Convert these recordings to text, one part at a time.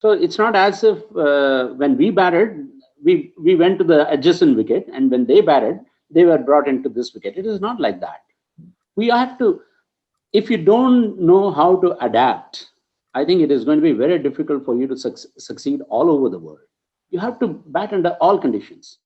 So it's not as if when we batted, we went to the adjacent wicket, and when they batted, they were brought into this wicket. It is not like that. We have to, if you don't know how to adapt, I think it is going to be very difficult for you to succeed all over the world. You have to bat under all conditions.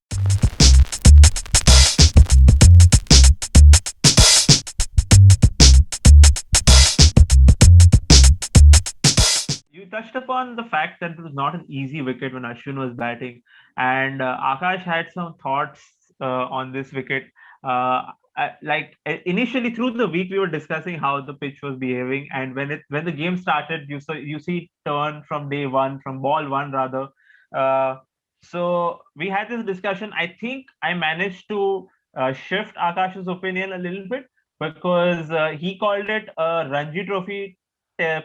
You touched upon the fact that it was not an easy wicket when Ashwin was batting, and Akash had some thoughts on this wicket. Initially through the week, we were discussing how the pitch was behaving, and when the game started, you see turn from day one, from ball one rather. Uh, so we had this discussion. I think I managed to shift Akash's opinion a little bit because he called it a Ranji Trophy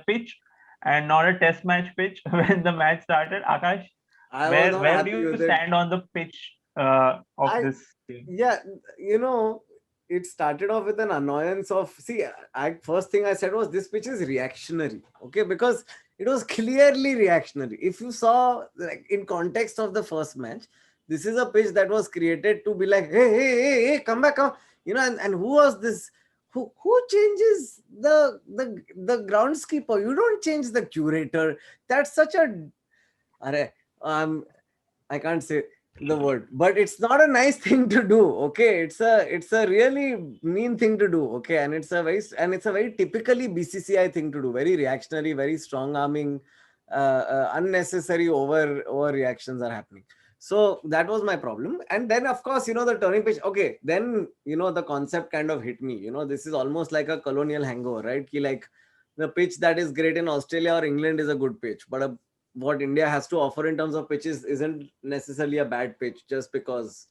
pitch and not a test match pitch when the match started. Akash, I was not where do happy you with it. stand on the pitch of I this game? Yeah, you know, it started off with an annoyance of, see, I first thing I said was this pitch is reactionary, okay, because it was clearly reactionary. If you saw, like, in context of the first match, this is a pitch that was created to be like, hey, come back, come. And who was this? Who changes the groundskeeper? You don't change the curator. That's such a, Arre, I can't say the word, but it's not a nice thing to do. Okay, it's a really mean thing to do. Okay, and it's a very typically BCCI thing to do. Very reactionary, very strong arming, unnecessary over reactions are happening. So that was my problem. And then of course, the turning pitch. Okay, then the concept kind of hit me. This is almost like a colonial hangover, right? Like the pitch that is great in Australia or England is a good pitch, but what India has to offer in terms of pitches isn't necessarily a bad pitch just because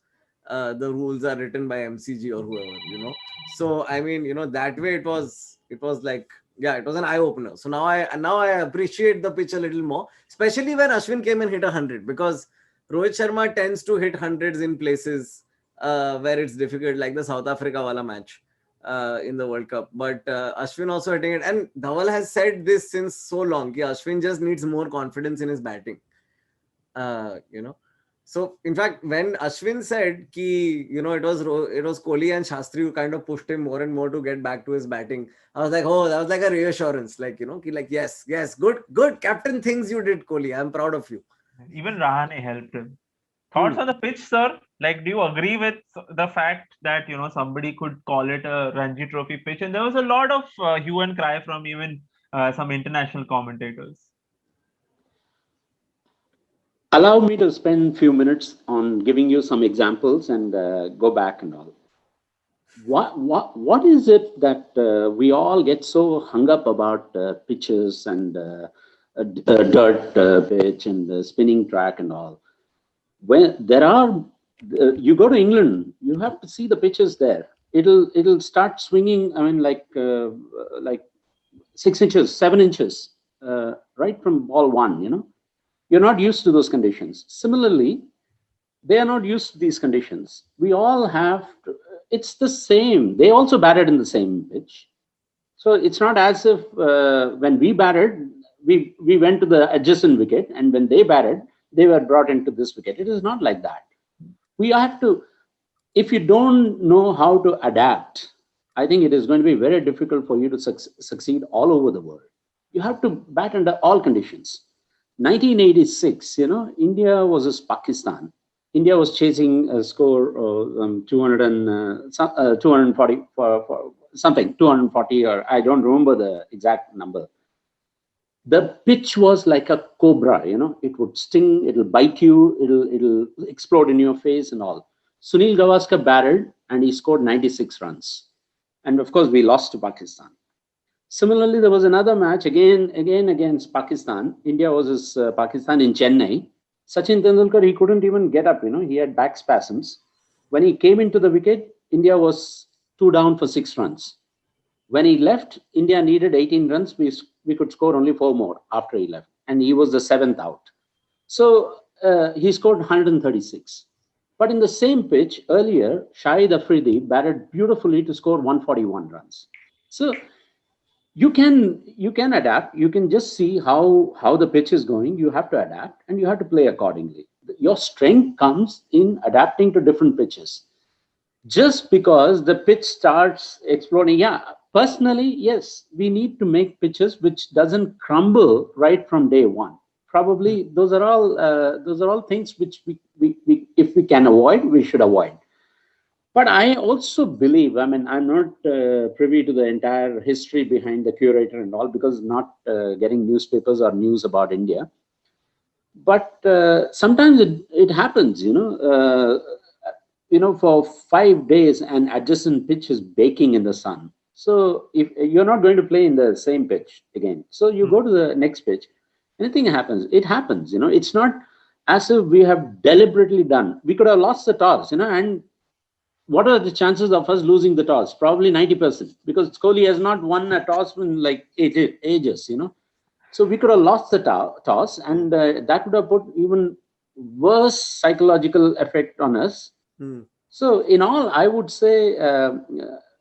the rules are written by MCG or whoever. So I mean, that way it was like, yeah, it was an eye opener. So now I appreciate the pitch a little more, especially when Ashwin came and hit 100, because Rohit Sharma tends to hit hundreds in places where it's difficult, like the South Africa wala match in the World Cup. But Ashwin also hitting it. And Dhaval has said this since so long. Ki Ashwin just needs more confidence in his batting. Uh, you know. So in fact, when Ashwin said ki, it was Kohli and Shastri who kind of pushed him more and more to get back to his batting, I was like, oh, that was like a reassurance. Like, ki like, yes, good captain things you did, Kohli. I'm proud of you. Even Rahane helped him. Thoughts Hmm. on the pitch, sir? Like, do you agree with the fact that somebody could call it a Ranji Trophy pitch? And there was a lot of hue and cry from even some international commentators. Allow me to spend few minutes on giving you some examples and go back and all. What is it that we all get so hung up about pitches and dirt pitch and spinning track and all? When there are, you go to England, you have to see the pitches there. It'll start swinging. I mean, like 6 inches, 7 inches, right from ball one. You're not used to those conditions. Similarly, they are not used to these conditions. We all have to, it's the same. They also batted in the same pitch. So it's not as if when we batted, we went to the adjacent wicket, and when they batted, they were brought into this wicket. It is not like that. We have to, if you don't know how to adapt, I think it is going to be very difficult for you to succeed all over the world. You have to bat under all conditions. 1986, India versus Pakistan. India was chasing a score of 200 and 240 for something, 240, or I don't remember the exact number. The pitch was like a cobra. It would sting, it'll bite you, it'll explode in your face and all. Sunil Gavaskar batted and he scored 96 runs, and of course we lost to Pakistan. Similarly, there was another match again against Pakistan. India versus Pakistan in Chennai. Sachin Tendulkar, he couldn't even get up. He had back spasms. When he came into the wicket, India was 2 down for 6 runs. When he left, India needed 18 runs. We could score only 4 more after he left, and he was the seventh out. So he scored 136. But in the same pitch earlier, Shahid Afridi batted beautifully to score 141 runs. So you can adapt. You can just see how the pitch is going. You have to adapt and you have to play accordingly. Your strength comes in adapting to different pitches. Just because the pitch starts exploding, yeah, personally, yes, we need to make pitches which doesn't crumble right from day one. Probably those are all things which we if we can avoid, we should avoid. But I also believe, I mean, I'm not privy to the entire history behind the curator and all, because not getting newspapers or news about India. But sometimes it happens, for 5 days, an adjacent pitch is baking in the sun. So if you're not going to play in the same pitch again, so you go to the next pitch, anything happens, it happens, it's not as if we have deliberately done. We could have lost the toss, and what are the chances of us losing the toss? Probably 90%, because Kohli has not won a toss in like ages, So we could have lost the toss, and that would have put even worse psychological effect on us. So in all, I would say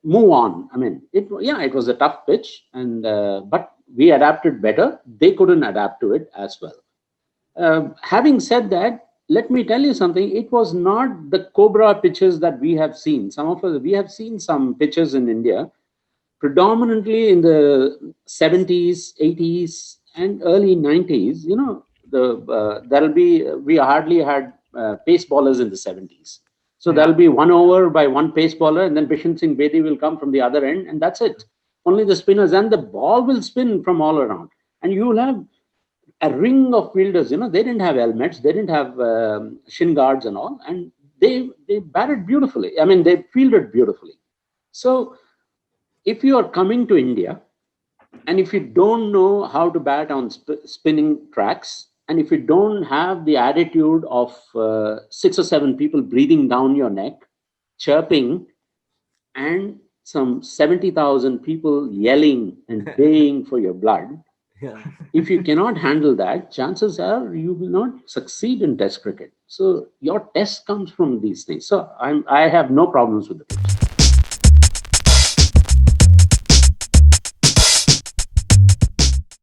move on. I mean, it was a tough pitch, and but we adapted better. They couldn't adapt to it as well. Having said that, let me tell you something. It was not the Cobra pitches that we have seen. We have seen some pitches in India, predominantly in the 70s, 80s, and early 90s. We hardly had pace bowlers in the 70s. So there'll be 1 over by one pace bowler, and then Bishan Singh Bedi will come from the other end, and that's it. Only the spinners, and the ball will spin from all around. And you will have a ring of fielders, they didn't have helmets, they didn't have shin guards and all, and they batted beautifully. I mean, they fielded beautifully. So if you are coming to India, and if you don't know how to bat on spinning tracks, and if you don't have the attitude of 6 or 7 people breathing down your neck, chirping, and some 70,000 people yelling and baying for your blood, if you cannot handle that, chances are you will not succeed in Test cricket. So your test comes from these things. So I have no problems with the pitch.